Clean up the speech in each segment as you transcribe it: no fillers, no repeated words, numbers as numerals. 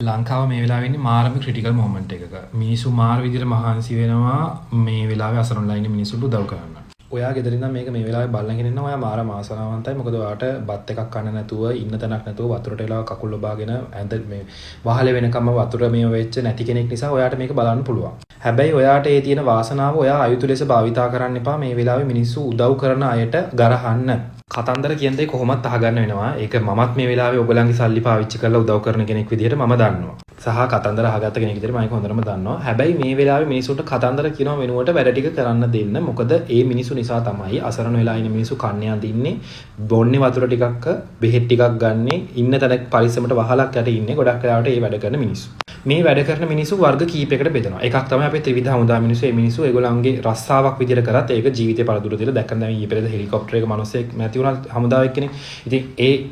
ලංකාව මේ වෙලාවේ ඉන්නේ මාරම ක්‍රිටිකල් මොමන්ට් එකක. මිනිස්සු මාර විදිහට මහන්සි වෙනවා මේ වෙලාවේ අසරණලා ඉන්න මිනිස්සුන්ට උදව් කරන්න. ඔයා ගෙදර ඉඳන් මේක මේ වෙලාවේ බලනගෙන ඉන්නවා. ඔයා මාර මාසනාවන්තයි. මොකද ඔයාට බත් එකක් කන්න නැතුව ඉන්න තැනක් නැතුව වතුරට වෙලාව කකුල් ලබාගෙන ඇඳ මේ වහලේ වෙනකම්ම වතුර මේ වෙච්ච නැති කෙනෙක් නිසා ඔයාට මේක බලන්න පුළුවන්. හැබැයි ඔයාට ඒ තියෙන වාසනාව ඔයා අයුතු ලෙස භාවිතා කරන්න එපා. මේ වෙලාවේ මිනිස්සු උදව් කරන අයට ගරහන්න. කතන්දර කියන දේ කොහොමත් අහගන්න වෙනවා. ඒක මමත් මේ වෙලාවේ ඔයගලන්ගේ සල්ලි පාවිච්චි කරලා උදව් කරන කෙනෙක් විදිහට මම දන්නවා. සහ කතන්දර අහගත්ත කෙනෙක් විදිහට මම හොඳටම දන්නවා. හැබැයි මේ වෙලාවේ මිනිසුන්ට කතන්දර කියනවා වෙනුවට වැඩ ටික කරන්න දෙන්න. මොකද ඒ මිනිසු නිසා තමයි අසරණ වෙලා ඉන්න මිනිස්සු කන්නේ අඳින්නේ, බොන්නේ වතුර ටිකක්, බෙහෙත් ටිකක් ගන්නෙ, ඉන්න තැනක පරිස්සමට වහලක් යට ඉන්නේ. ගොඩක් වෙලාවට ඒ වැඩ කරන මිනිස්සු. මේ වැඩ කරන මිනිස්සු වර්ග කීපයකට බෙදෙනවා. එකක් තමයි අපේ ත්‍රිවිධ හමුදා මිනිස්සු. මේ මිනිස්සු ඒගොල්ලන්ගේ රස්සාවක් විදිහට කරත් ඒක ජීවිතේ පරදුර තියලා දැක්කම දැන් ඊයේ පෙරේද හෙලිකොප්ටරයක මිනිස්සෙක් නැති වුණා හමුදාවක් කෙනෙක්. ඉතින්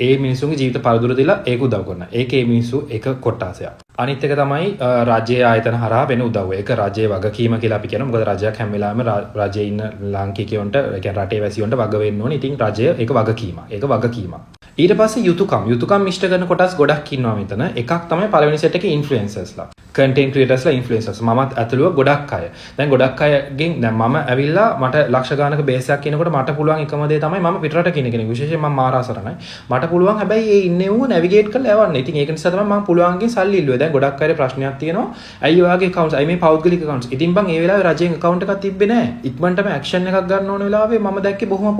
ඒ මිනිස්සුන්ගේ ජීවිත පරදුර තියලා ඒක උදව් කරනවා. ඒකේ මිනිස්සු එක කොටාසයක්. අනිත් එක තමයි රාජ්‍ය ආයතන හරහා වෙන උදව්ව. ඒක රාජ්‍යයේ වගකීම කියලා අපි කියනවා. මොකද රජයක් හැම වෙලාවෙම රාජ්‍යයේ ඉන්න ලාංකිකයන්ට, ඒ කියන්නේ රටේ වැසියන්ට වග වෙන්න ඕනේ. ඉතින් රජය ඒක වගකීමක්. ඒක වගකීමක්. ඊට පස්සේ යුතුයකම් ඉෂ්ට කරන කොටස් ගොඩක් ඉන්නවා මෙතන. එකක් තමයි පළවෙනි සෙට් එකේ ඉන්ෆ්ලුවෙන්සර්ස්ලා. කන්ටෙන්ට් ක්‍රියේටර්ස්ලා ඉන්ෆ්ලුවෙන්සර්ස්. මමත් ඇතුළුව ගොඩක් අය. දැන් ගොඩක් අයගෙන් දැන් මම ඇවිල්ලා මට ලක්ෂ ගානක බේස් එකක් කියනකොට මට පුළුවන් එකම දේ තමයි මම පිටරට කියන කෙනෙක්. විශේෂයෙන් මම මාරාසරණයි. මට පුළුවන් හැබැයි ඒ ඉන්නේ ඌ නැවිගේට් කරලා යවන්න. ඉතින් ඒක නිසා තමයි මම පුළුවන්ගේ සල්ලි ඉල්ලුවේ. දැන් ගොඩක් අය ප්‍රශ්නයක් තියෙනවා. ඇයි ඔයාගේ accounts අයි මේ පෞද්ගලික accounts. ඉතින් බං ඒ වෙලාවේ රජයෙන් account එකක් තිබ්බේ නැහැ. ඉක්මනටම action එකක් ගන්න ඕන වෙලාවේ මම දැක්කේ බොහොම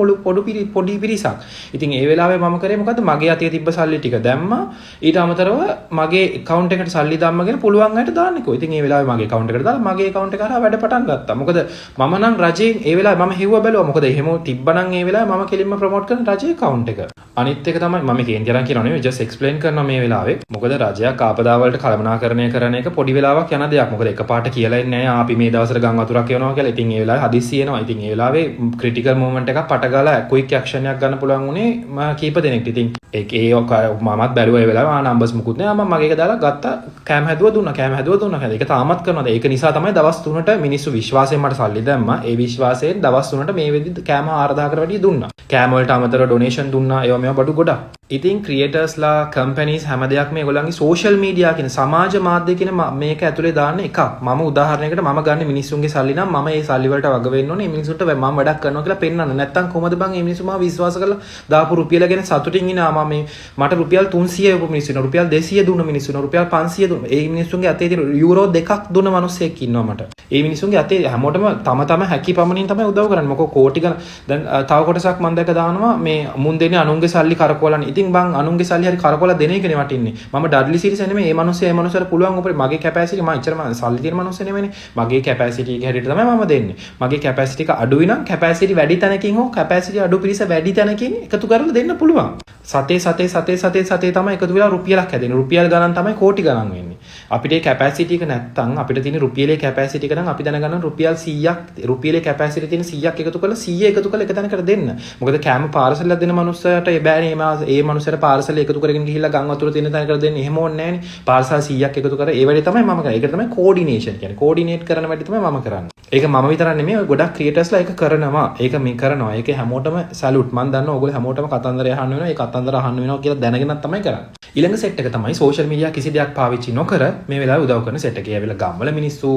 පොඩි පිරිසක්. ඉතින් ඒ වෙලාවේ මම කරේ මොකද්ද? මගේ අතේ තිබ්බ සල්ලි ටික දැම්මා. ඊට අමතරව මගේ account එකට සල්ලි දැම්මගෙන පුළුවන් අයට දාන්නකෝ. ඉතින් ඒ වෙලාවේ මගේ account එකට දාලා මගේ account එක හරහා වැඩ පටන් ගත්තා. මොකද මම නම් රජයෙන් ඒ වෙලාවේ මම හෙව්ව බැලුවා. මොකද එහෙම තිබ්බනම් ඒ වෙලාවේ මම කෙලින්ම ප්‍රොමෝට් කරන රජයේ account එක. අනිත් එක තමයි මම කේන්ති අරන් කියනවා නෙවෙයි just explain කරනවා මේ වෙලාවේ. මොකද රජයක් ආපදා වලට කළමනාකරණය කරන එක පොඩි වෙලාවක් යන දෙයක්. මොකද එකපාරට කියලා ඉන්නේ නැහැ අපි මේ දවස්වල ගම් වතුරක් යනවා කියලා. ඉතින් ඒ වෙලාවේ හදිස්සි එනවා. ඉතින් ඒ වෙලාවේ ක්‍රිටිකල් මොමන්ට් එකක් පටගාලා ක්වික් ඇක්ෂන් එකක් ගන්න පුළුවන් උනේ මම කීප දෙනෙක්ට. ඉතින් මමත් බැලුවා ඒ වෙලාවේ නම්බර්ස් මුකුත් නෑ. මම මගේ එක දාලා ගත්තා. කෑම හැදුවා දුන්නා කියලා. ඒක තාමත් කරනවා. ඒක නිසා තමයි දවස් 3ට මිනිස්සු විශ්වාසයෙන් මට සල්ලි දැම්මා. ඒ විශ්වාසයෙන් දවස් 3ට මේ වෙද්දි කෑම 4000කට වැඩිය දුන්නා. කෑම වලට අමතරව ඩොනේෂන් දුන්නා. ඒවා මේවා බඩු ගොඩක්. ඉතින් ක්‍රියේටර්ස්ලා කම්පැනිස් හැම දෙයක්ම ඒගොල්ලන්ගේ සෝෂල් මීඩියා කියන සමාජ මාධ්‍ය කියන මේක ඇතුලේ දාන්න එකක්. මම උදාහරණයකට මම ගන්න මිනිස්සුන්ගේ සල්ලි නම් මම ඒ සල්ලි වලට වග වෙන්න ඕනේ. මේ මිනිස්සුන්ට මම වැඩක් කරනවා කියලා පෙන්නන්න. නැත්තම් කොහොමද බං මේ මිනිස්සු මාව විශ්වාස කරලා දාපු රුපියල ගැන සතුටින් ඉන්නවා. මම මට රුපියල් 300 උප මිනිස්සුන රුපියල් 200 දුන්න මිනිස්සුන රුපියල් 500 දුන්න. ඒ මිනිස්සුන්ගේ අතේ තියෙන යුරෝ 2ක් දුන්න මිනිස්සෙක් ඉන්නවා මට. ඒ මිනිස්සුන්ගේ අතේ හැමෝටම තම හැකි පමණින් තමයි උදව් කරන්නේ. මොකෝ කෝටි ගණන් දැන් තව කොටසක් මම දැක දානවා මේ මුන් දෙන්නේ අනුන්ගේ සල්ලි කරකවලන්නේ. ඉතින් බං අනුන්ගේ සල්ලි හරි කරකවලා දෙන එකනේ වටින්නේ. මම ඩඩ්ලි සීරිස් නෙමෙයි. මේ මිනිස්සුන්ට පුළුවන් උපරි මගේ කැපැසිටි මම ඉච්චරම සල්ලි තියෙන මිනිස්සු නෙමෙයිනේ. මගේ කැපැසිටි එක හැටියට තමයි මම දෙන්නේ. මගේ කැපැසිටි එක අඩුයි නම් කැපැසිටි වැඩි තැනකින් හෝ කැපැසිටි අඩු පිරිස වැඩි තැනකින් එකතු කරලා දෙන්න පුළුවන්. සතේ තමයි එකතු වෙලා රුපියලක් හැදෙන්නේ. රුපියල් ගණන් තමයි කෝටි ගණන් වෙන්නේ. අපිට ඒ කැපැසිටි එක නැත්තම් අපිට තියෙන රුපියලේ කැපැසිටි එක නම් අපි දැනගන්න රුපියල් 100ක් රුපියලේ කැපැසිටි තියෙන 100ක් එකතු කරලා 100 එකතු කරලා එක තැනකට දෙන්න. මොකද කෑම පාර්සලයක් දෙන මනුස්සයට ඒ බෑනේ ඒ මනුස්සයට පාර්සල එකතු කරගෙන ගිහිල්ලා ගම් වතුර තියෙන තැනකට දෙන්න. එහෙම ඕනේ නැහැනේ. පාර්සල් 100ක් එකතු කර ඒ වැඩේ තමයි මම කරන්නේ. ඒක තමයි කෝඩිනේෂන් කියන්නේ. කෝඩිනේට් කරන වැඩේ තමයි මම කරන්නේ. ඒක මම විතරක් නෙමෙයි ඔය ගොඩක් ක්‍රියේටර්ස්ලා ඒක කරනවා. ඒක මේ කරනවා. ඒක හැමෝටම සැලුට්. මම දන්නවා ඔයගොල්ලෝ හැමෝටම කතන්දර අහන්න වෙනවා. ඒ කතන්දර අහන්න වෙනවා කියලා දැනගෙනත් තමයි කරන්නේ. ඊළඟ සෙට් එක තමයි සෝෂල් මීඩියා කිසි දෙයක් පාවිච්චි නොකර මේ වෙලාවේ උදව් කරන සෙට් එක. ඒ වෙලාව ගම්වල මිනිස්සු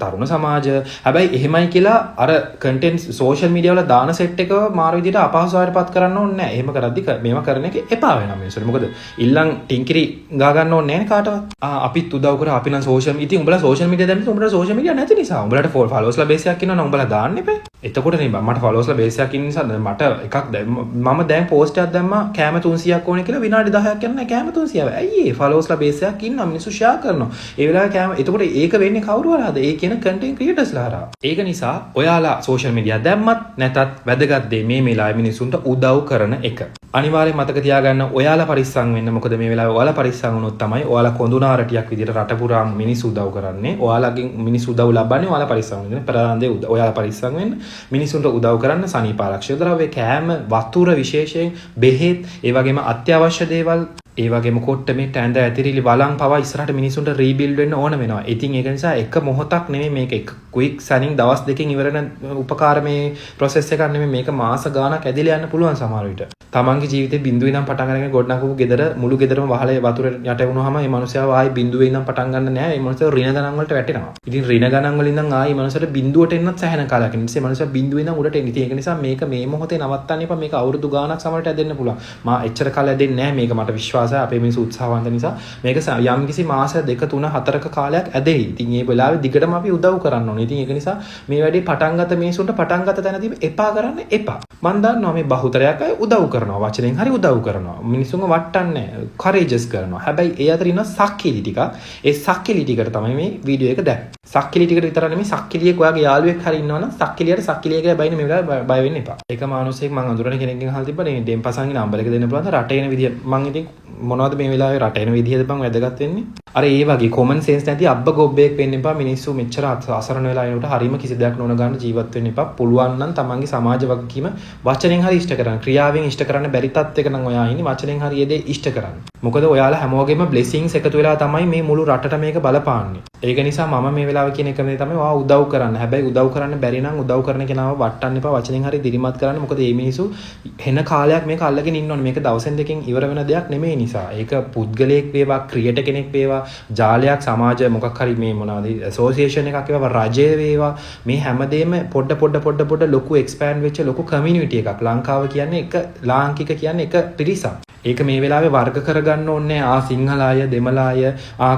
තරුණ සමාජ. හැබැයි එහෙමයි කියලා අර කන්ටෙන්ට් සෝෂල් මීඩියා වල දාන සෙට් එක මාර විදිහට අපහසුතාවයටපත් කරන්න ඕනේ නැහැ. එහෙම කරද්දි මේවා කරන එක එපා වෙනවා මිනිස්සුන්ට. මොකද ඉල්ලන් ටින්කිරි ගා ගන්න ඕනේ නැහැ කාටවත්. අපිත් උදව් කරා අපි නම් සෝෂල් ඉතින් උඹලා සෝෂල් මීඩියා දැම්මත් උඹලා සෝෂල් මීඩියා නැති නිසා උඹලට ෆලෝවර්ස්ලා බේස් එකක් ඉන්නවනම් උඹලා දාන්න එපා. එතකොට නේ මට ෆලෝවර්ස්ලා බේස් එකක් ඉන්න නිසා මට එකක් මම දැන් පෝස්ට් එකක් දැම්මා කෑම 300ක් ඕනේ කියලා විනාඩි 10ක් යනවා කෑම 300. ඇයි ඒ ෆලෝවර්ස්ලා බේස් එකක් ඉන්නවා මිනිස්සු ෂෙයා කරනවා. ඒ වෙලාවේ කෑම එතකොට ඒක වෙන්නේ කවුරු හරහාද? ඒ කියන කන්ටෙන්ට් ක්‍රියේටර්ස්ලා හරහා. ඒක නිසා ඔයාලා සෝෂල් මීඩියා දැම්මත් නැතත් වැදගත් දේ මේ වෙලාවේ මිනිස්සුන්ට උදව් කරන එක. අනිවාර්යෙන් මතක තියාගන්න ඔයාලා පරිස්සම් වෙන්න. මොකද මේ වෙලාවේ ඔයාලා පරිස්සම් වුණොත් තමයි ඔයාලා කොඳුනාරටියක් විදිහට රට පුරාම මිනිස්සු උදව් කරන්නේ. ඔයාලගෙන් මිනිස්සු උදව් ලබන්නේ ඔයාලා පරිස්සම් වෙන්න. ප්‍රධාන දේ ඔයාලා පරිස්සම් වෙන්න. මිනිස්සුන්ට උදව් කරන්න සනීප ආරක්ෂක ද්‍රව්‍ය කෑම වතුර විශේෂයෙන් බෙහෙත් ඒ වගේම අත්‍යවශ්‍ය දේවල් ඒ වගේම කොට්ට මේ ටැඳ ඇතිරිලි වලං පවා ඉස්සරහට මිනිසුන්ට රීබිල්ඩ් වෙන්න ඕන වෙනවා. ඉතින් ඒක නිසා එක මොහොතක් නෙමෙයි මේක එක ක්වික් සැනින් දවස් දෙකකින් ඉවර වෙන උපකාර මේ ප්‍රොසෙස් එකක් නෙමෙයි මේක මාස ගාණක් ඇදලා යන්න පුළුවන් සමහර විට. තමන්ගේ ජීවිතේ බිඳුවේ ඉඳන් පටන් අරගෙන ගොඩනගපු ගෙදර මුළු ගෙදරම වහලේ වතුර යට වුණාම මේ මනුස්සයාව ආයි බිඳුවේ ඉඳන් පටන් ගන්න නෑ. මේ මනුස්සයා ඍණ ගණන් වලට වැටෙනවා. ඉතින් ඍණ ගණන් වලින් ඉඳන් ආයි මනුස්සයාට බිඳුවට එන්නත් සැහැණ කාලයක්. ඒ නිසා මනුස්සයා බිඳුවේ ඉඳන් උඩට එන්නේ. ඒක නිසා මේක මේ මොහොතේ නවත්තන්න එපා. මේක අවුරුදු ගාණක් සමහරට ඇදෙන්න පුළුවන්. මා එච්චර කාලයක් ඇදෙන්නේ නෑ. මේක මට විශ්වාසයි. අපේ මිනිස්සු උත්සාහවන්ත නිසා මේක යම්කිසි මාස 2 3 4ක කාලයක් ඇදෙයි. ඉතින් මේ වෙලාවේ දිගටම අපි උදව් කරන්න ඕනේ. ඉතින් ඒක නිසා මේ වැඩේ පටන් ගත්ත මිනිසුන්ට පටන් ගත්ත තැනදී එපා කරන්න එපා. මම දන්නවා මේ බහුතරයක් අය උදව් කරනවා. වචනෙන් හරි උදව් කරනවා. මිනිසුන්ව වට්ටන්නේ කරේජස් කරනවා. හැබැයි ඒ අතර ඉන්න සක්කිලි ටික. ඒ සක්කිලි ටිකට තමයි මේ වීඩියෝ එක දැක්කේ. සක්කිලි ටිකට විතර නෙමෙයි සක්කිලියෙක් ඔයාගේ යාළුවෙක් හරි ඉන්නවනම් සක්කිලියට සක්කිලිය කියලා බයින මේ වෙලාවේ බය වෙන්න එපා. එක මානුස්සයෙක් මම අඳුරන කෙනෙක්ගෙන් අහලා තිබ්බනේ මේ ඩෙම්පසන්ගේ නම්බර එක දෙන්න පුළුවන්ද රට එන විදිය. මම ඉතින් මොනවද මේ වෙලාවේ රට එන විදියද බං වැදගත් වෙන්නේ. අර ඒ වගේ කොමන් සෙන්ස් නැති අබ්බ ගොබ්බෙක් වෙන්න එපා. මිනිස්සු මෙච්චර අසරණ වෙලා ඉනකොට හරීම කිසි දෙයක් නොන ගන්න ජීවත් වෙන්න එපා. පුළුවන් නම් තමන්ගේ සමාජ වගකීම වචනෙන් හරි ඉෂ්ට කරන්න. ක්‍රියාවෙන් ඉෂ්ට කරන්න බැරි තත්ත්වයක නම් ඔයා ඉන්නේ. වචනෙන් හරි ඒ දේ ඉෂ්ට කරන්න. මොකද ඔයාලා හැමෝගෙම බ්ලෙසිංස් එකතු වෙලා තමයි මේ මුළු රටට මේක බලපාන්නේ. ඒක නිසා මම මේ වෙලාවේ කියන එකම දේ තමයි ඔයා උදව් කරන්න. හැබැයි උදව් කරන්න බැරි නම් උදව් කරන කෙනාව වටන්න එපා. වචනෙන් හරි දිරිමත් කරන්න. මොකද මේ මිනිස්සු හෙන කාලයක් මේක අල්ලගෙන ඉන්න ඕනේ. මේක දවසෙන් දෙකෙන් ඉවර වෙන දෙයක් නෙමෙයි නිසා. ඒක පුද්ගලයෙක් වේවා, ක්‍රියේටර් කෙනෙක් වේවා, ජාලයක් සමාජ මොකක් හරි මේ මොනවාද ඇසෝසියේෂන් එකක් වේවා, රජය වේවා, මේ හැමදේම පොඩ ලොකු එක්ස්පෑන්ඩ් වෙච්ච ලොකු කමියුනිටි එකක්. ලංකාව කියන්නේ එක ලාංකික කියන්නේ එක පිරිසක්. ඒක මේ වෙලාවේ වර්ග කරගන්න ඕනේ. සිංහල අය, දෙමළ අය,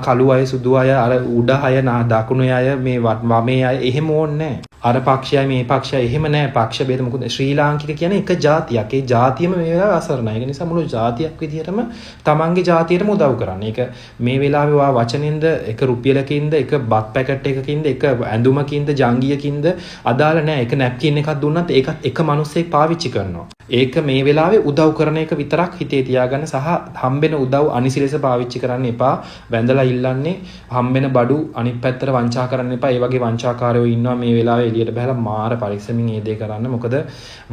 කළු අය, සුදු අය, අර උඩ අය, දකුණු අය, මේ වමේ අය එහෙම ඕනේ. අර පක්ෂයයි මේ පක්ෂයයි එහෙම නැහැ. පක්ෂ බේද මොකද ශ්‍රී ලාංකික කියන්නේ එක ජාතියක්. ඒ ජාතියම මේ වෙලාවේ අසරණයි. ඒක නිසා මුළු ජාතියක් විදිහටම තමන්ගේ ජාතියටම උදව් කරන්න. ඒක මේ වෙලාවේ වා වචනෙන්ද, එක රුපියලකින්ද, එක බත් පැකට් එකකින්ද, එක ඇඳුමකින්ද, ජංගියකින්ද අදාළ නැහැ. එක නැප්කින් එකක් දුන්නත් ඒකත් එක මිනිස්සෙක් පාවිච්චි කරනවා. ඒක මේ වෙලාවේ උදව් කරන එක විතරක් හිතේ තියාගන්න සහ හම්බෙන උදව් අනිසි ලෙස පාවිච්චි කරන්න එපා. වැඳලා ඉල්ලන්නේ හම්බෙන බඩු අනිත් පැත්තට වංචා කරන්න එපා. ඒ වගේ වංචාකාරයෝ ඉන්නවා මේ වෙලාවේ එළියට බහලා මාර පරිස්සමින් මේ දේ කරන්න. මොකද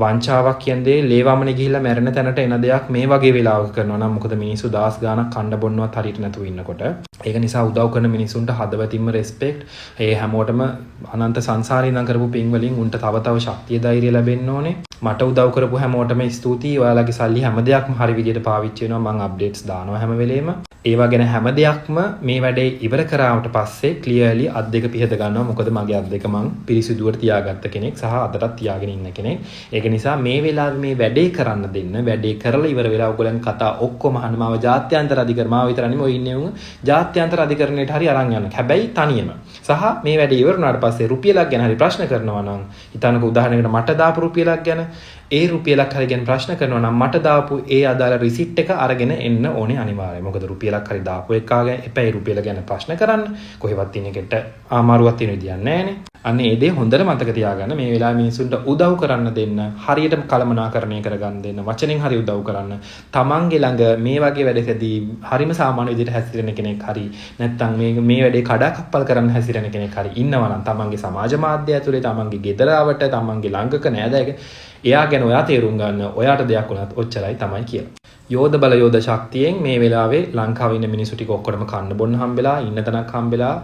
වංචාවක් කියන්නේ ලේවමනේ ගිහිල්ලා මැරෙන තැනට එන දෙයක් මේ වගේ වෙලාවක කරනවා නම් මොකද මිනිස්සු දවස් ගාණක් කන්න බොන්නවත් හරියට නැතුව ඉන්නකොට. ඒක නිසා උදව් කරන මිනිසුන්ට හදවතින්ම රෙස්පෙක්ට්. ඒ හැමෝටම අනන්ත සංසාරේ ඉඳන් කරපු පින් වලින් උන්ට තව ශක්තිය ධෛර්යය ලැබෙන්න ඕනේ. මට උදව් කරපු හැමෝටම ස්තුතියි. ඔයාලගේ සල්ලි හැම දෙයක්ම හරි විදිහට පාවිච්චි වෙනවා. මම අප්ඩේට්ස් දානවා හැම වෙලේම. ඒවා ගැන හැම දෙයක්ම මේ වැඩේ ඉවර කරාට පස්සේ ක්ලියර්ලි අත් දෙක පිහද ගන්නවා. මොකද මගේ අත් දෙක මං පිරිසිදුවට තියාගත්ත කෙනෙක් සහ අදටත් තියාගෙන ඉන්න කෙනෙක්. ඒක නිසා මේ වෙලාවේ මේ වැඩේ කරන්න දෙන්න. වැඩේ කරලා ඉවර වෙලා ඔයගොල්ලන් කතා ඔක්කොම අහන්න. මාව ජාත්‍යන්තර අධිකරණ මාව විතර නෙමෙයි ඔය ඉන්නේ උන් ජාත්‍යන්තර අධිකරණයට හරි අරන් යන්න. හැබැයි තනියම. සහ මේ වැඩේ ඉවර වුණාට පස්සේ රුපියලක් ගැන හරි ප්‍රශ්න කරනවා නම් හිතන්නකෝ උදාහරණයකට මට දාපු රුපියලක් ගැන ඒ රුපියලක් හරි ගැන ප්‍රශ්න කරනවා නම් මට දාපු ඒ අදාළ රිසිට් එක අරගෙන එන්න ඕනේ අනිවාර්යයෙන්. මොකද රුපියලක් හරි දාපු එකාගේ එපැයි රුපියල ගැන ප්‍රශ්න කරන්න. කොහෙවත් ඉන්න එකට ආමාරුවක් තියෙන විදියක් නැහැනේ. අන්න ඒ දේ හොඳට මතක තියාගන්න. මේ වෙලාවේ මිනිසුන්ට උදව් කරන්න දෙන්න, හරියටම කළමනාකරණය කරගන්න දෙන්න, වචනෙන් හරි උදව් කරන්න. තමන්ගේ ළඟ මේ වගේ වැඩකදී හරිම සාමාන්‍ය විදිහට හැසිරෙන කෙනෙක් හරි නැත්නම් මේ වැඩේ කඩාකප්පල් කරන්න හැසිරෙන කෙනෙක් හරි ඉන්නවා නම් තමන්ගේ සමාජ මාධ්‍ය ඇතුලේ, තමන්ගේ ගෙදරවට, තමන්ගේ ළඟක නෑදෑයක එයා ගැන ඔයා තේරුම් ගන්න. ඔයාට දෙයක් වුණත් ඔච්චරයි තමයි කියලා. යෝධ බල යෝධ ශක්තියෙන් මේ වෙලාවේ ලංකාවේ ඉන්න මිනිස්සු ටික ඔක්කොම කන්න බොන්න හම්බෙලා, ඉන්න තැනක් හම්බෙලා,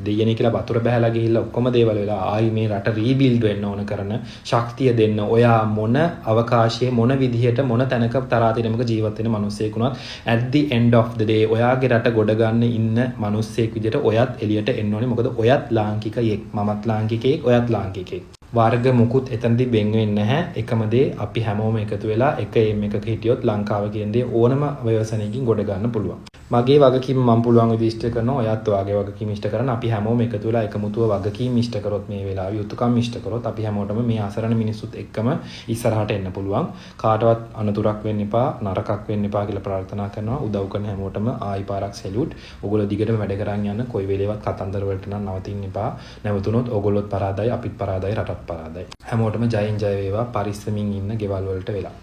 දෙයනේ කියලා වතුර බහැලා ගිහිල්ලා ඔක්කොම දේවල් වෙලා ආයි මේ රට රීබිල්ඩ් වෙන්න ඕන කරන ශක්තිය දෙන්න. ඔයා මොන අවකාශයේ මොන විදිහට මොන තැනක තරාතිරමක ජීවත් වෙන මිනිස්සෙක් වුණත් at the end of the day ඔයාගේ රට ගොඩ ගන්න ඉන්න මිනිස්සෙක් විදිහට ඔයත් එළියට එන්න ඕනේ. මොකද ඔයත් ලාංකිකයෙක්, මමත් ලාංකිකයෙක්, ඔයත් ලාංකිකයෙක්. වර්ග මුකුත් එතනදී බෙන් වෙන්නේ නැහැ. එකම දේ අපි හැමෝම එකතු වෙලා එක එම් එකක හිටියොත් ලංකාව කියන්නේ ඕනම ව්‍යවසනයකින් ගොඩ ගන්න පුළුවන්. මගේ වගකීම මම පුළුවන් විදිහට ඉෂ්ට කරනවා. ඔයත් ඔයාගේ වගකීම ඉෂ්ට කරන. අපි හැමෝම එකතු වෙලා එකමුතුව වගකීම් ඉෂ්ට කරොත් මේ වෙලාවේ යුතුයකම් ඉෂ්ට කරොත් අපි හැමෝටම මේ අසරණ මිනිස්සුත් එක්කම ඉස්සරහට එන්න පුළුවන්. කාටවත් අනතුරක් වෙන්න එපා, නරකක් වෙන්න එපා කියලා ප්‍රාර්ථනා කරනවා. උදව් කරන හැමෝටම ආයි පාරක් සැලියුට්. ඔයගොල්ලෝ දිගටම වැඩ කරන් යන්න. කොයි වෙලේවත් කතන්දර වලට නම් නවතින්න එපා. නැවතුනොත් ඔයගොල්ලොත් පරාදයි, අපිත් පරාදයි, රටත් පරාදයි. හැමෝටම ජයෙන් ජය වේවා. පරිස්සමින් ඉන්න ගෙවල් වලට වෙලා.